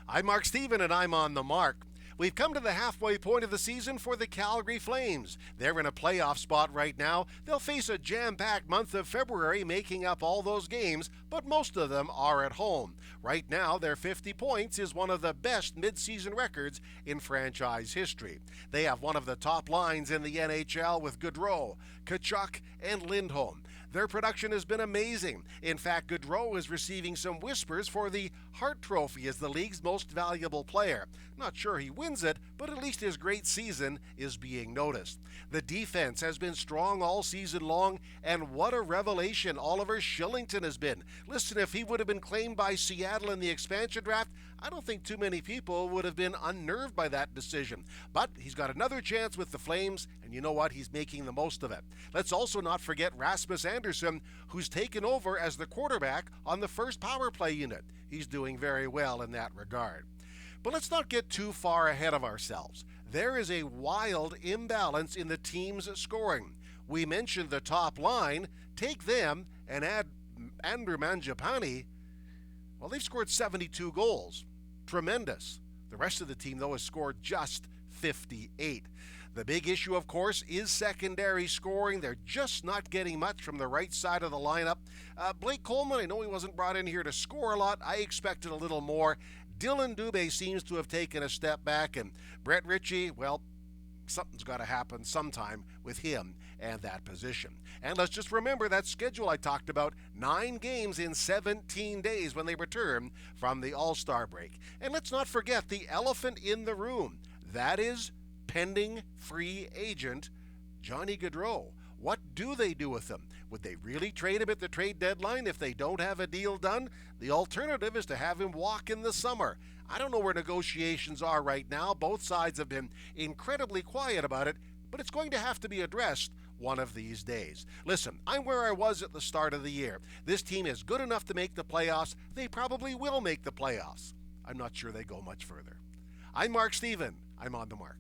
I'm Mark Steven, and I'm on the mark. We've come to the halfway point of the season for the Calgary Flames. They're in a playoff spot right now. They'll face a jam-packed month of February, making up all those games, but most of them are at home. Right now, their 50 points is one of the best midseason records in franchise history. They have one of the top lines in the NHL with Gaudreau, Tkachuk, and Lindholm. Their production has been amazing. In fact, Gaudreau is receiving some whispers for the Hart Trophy as the league's most valuable player. Not sure he wins it, but at least his great season is being noticed. The defense has been strong all season long, and what a revelation Oliver Kylington has been. Listen, if he would have been claimed by Seattle in the expansion draft, I don't think too many people would have been unnerved by that decision. But he's got another chance with the Flames, and you know what? He's making the most of it. Let's also not forget Rasmus Andersson, who's taken over as the quarterback on the first power play unit. He's doing very well in that regard. But let's not get too far ahead of ourselves. There is a wild imbalance in the team's scoring. We mentioned the top line. Take them and add Andrew Mangiapane. Well, they've scored 72 goals. Tremendous. The rest of the team, though, has scored just 58. The big issue, of course, is secondary scoring. They're just not getting much from the right side of the lineup. Blake Coleman, I know he wasn't brought in here to score a lot. I expected a little more. Dylan Dubé seems to have taken a step back, and Brett Ritchie, well, something's got to happen sometime with him and that position. And let's just remember that schedule I talked about, 9 games in 17 days when they return from the All-Star break. And let's not forget the elephant in the room. That is pending free agent Johnny Gaudreau. What do they do with him? Would they really trade him at the trade deadline if they don't have a deal done? The alternative is to have him walk in the summer. I don't know where negotiations are right now. Both sides have been incredibly quiet about it, but it's going to have to be addressed one of these days. Listen, I'm where I was at the start of the year. This team is good enough to make the playoffs. They probably will make the playoffs. I'm not sure they go much further. I'm Mark Steven. I'm on the mark.